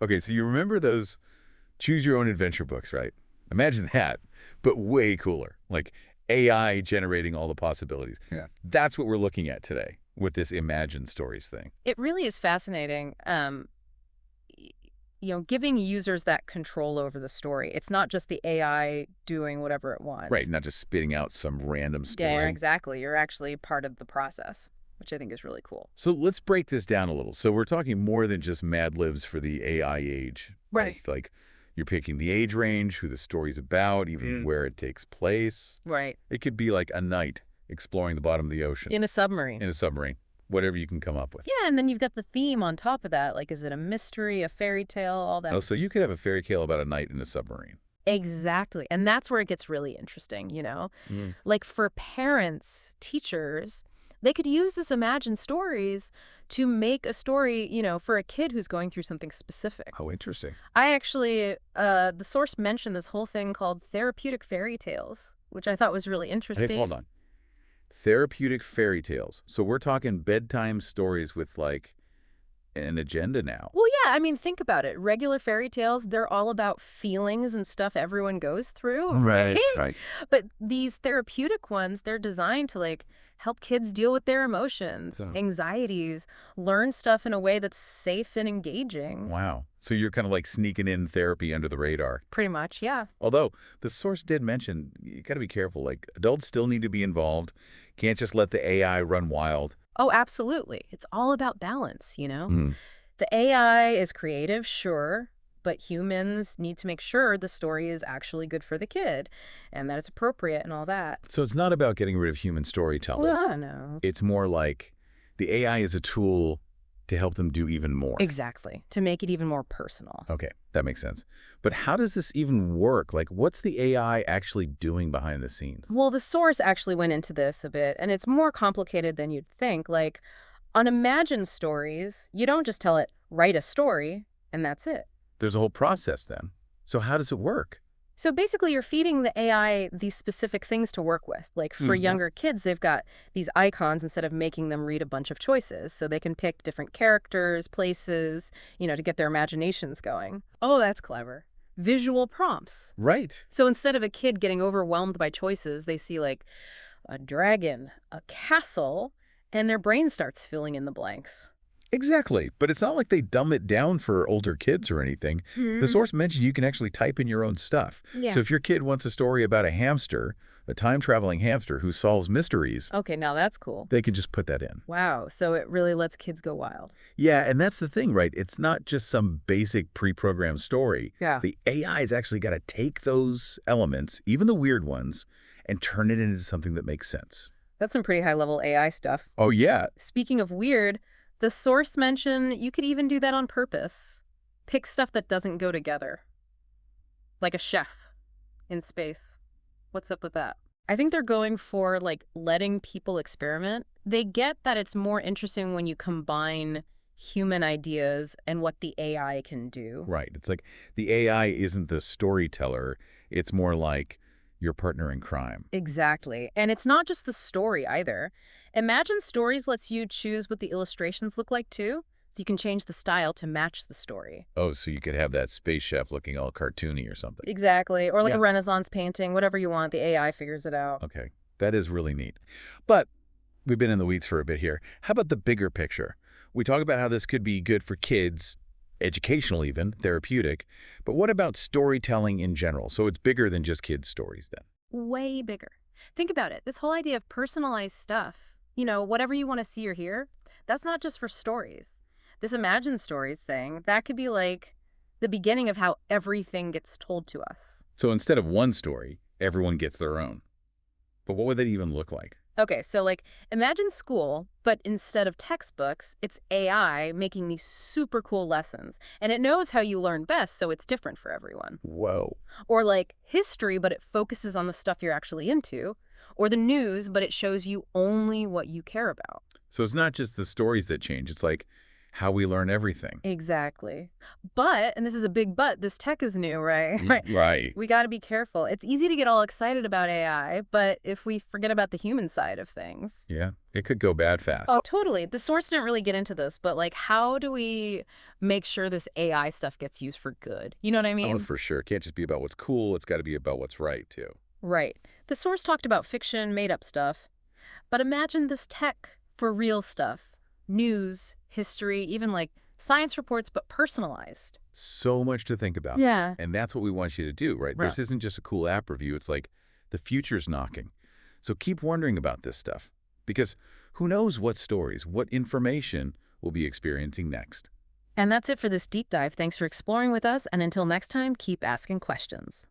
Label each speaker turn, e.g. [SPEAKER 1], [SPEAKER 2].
[SPEAKER 1] Okay, so you remember those choose your own adventure books, right? Imagine that, but way cooler. Like AI generating all the possibilities.
[SPEAKER 2] Yeah.
[SPEAKER 1] That's what we're looking at today with this Imagine Stories thing.
[SPEAKER 3] It really is fascinating. Giving users that control over the story. It's not just the AI doing whatever it wants.
[SPEAKER 1] Right, not just spitting out some random story.
[SPEAKER 3] Yeah, exactly. You're actually part of the process, which I think is really cool.
[SPEAKER 1] So let's break this down a little. So we're talking more than just Mad Libs for the AI age.
[SPEAKER 3] Right.
[SPEAKER 1] It's like you're picking the age range, who the story's about, even where it takes place.
[SPEAKER 3] Right.
[SPEAKER 1] It could be like a night exploring the bottom of the ocean.
[SPEAKER 3] In a submarine.
[SPEAKER 1] In a submarine. Whatever you can come up with.
[SPEAKER 3] Yeah, and then you've got the theme on top of that. Like, is it a mystery, a fairy tale, all that?
[SPEAKER 1] Oh, so you could have a fairy tale about a night in a submarine.
[SPEAKER 3] Exactly. And that's where it gets really interesting, Like for parents, teachers, they could use this imagined stories to make a story, for a kid who's going through something specific.
[SPEAKER 1] Oh, interesting.
[SPEAKER 3] I actually, the source mentioned this whole thing called therapeutic fairy tales, which I thought was really interesting.
[SPEAKER 1] Hold on. Therapeutic fairy tales. So we're talking bedtime stories with like an agenda now.
[SPEAKER 3] Well, yeah, I mean, think about it. Regular fairy tales, they're all about feelings and stuff everyone goes through.
[SPEAKER 1] Right.
[SPEAKER 3] But these therapeutic ones, they're designed to like help kids deal with their emotions, anxieties, learn stuff in a way that's safe and engaging.
[SPEAKER 1] Wow. So you're kind of like sneaking in therapy under the radar.
[SPEAKER 3] Pretty much, yeah.
[SPEAKER 1] Although the source did mention, you got to be careful. Like adults still need to be involved. Can't just let the AI run wild.
[SPEAKER 3] Oh, absolutely. It's all about balance, The AI is creative, sure, but humans need to make sure the story is actually good for the kid and that it's appropriate and all that.
[SPEAKER 1] So it's not about getting rid of human storytellers.
[SPEAKER 3] Well, no.
[SPEAKER 1] It's more like the AI is a tool to help them do even more.
[SPEAKER 3] Exactly. To make it even more personal.
[SPEAKER 1] Okay, that makes sense. But how does this even work? Like, what's the AI actually doing behind the scenes?
[SPEAKER 3] Well, the source actually went into this a bit, and it's more complicated than you'd think. Like, on Imagine Stories, you don't just tell it, write a story, and that's it.
[SPEAKER 1] There's a whole process then. So how does it work?
[SPEAKER 3] So basically, you're feeding the AI these specific things to work with. Like for younger kids, they've got these icons instead of making them read a bunch of choices. So they can pick different characters, places, to get their imaginations going. Oh, that's clever. Visual prompts.
[SPEAKER 1] Right.
[SPEAKER 3] So instead of a kid getting overwhelmed by choices, they see like a dragon, a castle, and their brain starts filling in the blanks.
[SPEAKER 1] Exactly. But it's not like they dumb it down for older kids or anything. The source mentioned you can actually type in your own stuff.
[SPEAKER 3] Yeah.
[SPEAKER 1] So if your kid wants a story about a hamster, a time-traveling hamster who solves mysteries,
[SPEAKER 3] Okay, now that's cool.
[SPEAKER 1] they can just put that in.
[SPEAKER 3] Wow, so it really lets kids go wild.
[SPEAKER 1] Yeah, and that's the thing, right? It's not just some basic pre-programmed story.
[SPEAKER 3] Yeah.
[SPEAKER 1] The AI's actually got to take those elements, even the weird ones, and turn it into something that makes sense.
[SPEAKER 3] That's some pretty high-level AI stuff.
[SPEAKER 1] Oh, yeah.
[SPEAKER 3] Speaking of weird, the source mentioned you could even do that on purpose. Pick stuff that doesn't go together. Like a chef in space. What's up with that? I think they're going for, like, letting people experiment. They get that it's more interesting when you combine human ideas and what the AI can do.
[SPEAKER 1] Right. It's like the AI isn't the storyteller. It's more like your partner in crime.
[SPEAKER 3] Exactly. And it's not just the story either. Imagine Stories lets you choose what the illustrations look like too, so you can change the style to match the story.
[SPEAKER 1] Oh, so you could have that space chef looking all cartoony or something.
[SPEAKER 3] Exactly. Or like
[SPEAKER 1] Yeah.
[SPEAKER 3] a Renaissance painting, whatever you want, the AI figures it out.
[SPEAKER 1] Okay. That is really neat. But we've been in the weeds for a bit here. How about the bigger picture? We talk about how this could be good for kids, educational even, therapeutic. But what about storytelling in general? So it's bigger than just kids' stories then.
[SPEAKER 3] Way bigger. Think about it. This whole idea of personalized stuff, whatever you want to see or hear, that's not just for stories. This Imagine Stories thing, that could be like the beginning of how everything gets told to us.
[SPEAKER 1] So instead of one story, everyone gets their own. But what would that even look like?
[SPEAKER 3] Okay, so like imagine school, but instead of textbooks, it's AI making these super cool lessons. And it knows how you learn best, so it's different for everyone.
[SPEAKER 1] Whoa.
[SPEAKER 3] Or like history, but it focuses on the stuff you're actually into. Or the news, but it shows you only what you care about.
[SPEAKER 1] So it's not just the stories that change. It's like how we learn everything.
[SPEAKER 3] Exactly. But, and this is a big but, this tech is new, right? Right.
[SPEAKER 1] Right.
[SPEAKER 3] We got to be careful. It's easy to get all excited about AI, but if we forget about the human side of things.
[SPEAKER 1] Yeah, it could go bad fast.
[SPEAKER 3] Oh, totally. The source didn't really get into this, but like, how do we make sure this AI stuff gets used for good? You know what I mean?
[SPEAKER 1] Oh, for sure. It can't just be about what's cool. It's got to be about what's right, too.
[SPEAKER 3] Right. The source talked about fiction, made-up stuff. But imagine this tech for real stuff. News, history, even like science reports, but personalized.
[SPEAKER 1] So much to think about.
[SPEAKER 3] Yeah.
[SPEAKER 1] And that's what we want you to do, right? This isn't just a cool app review. It's like the future's knocking. So keep wondering about this stuff. Because who knows what stories, what information we'll be experiencing next.
[SPEAKER 3] And that's it for this deep dive. Thanks for exploring with us. And until next time, keep asking questions.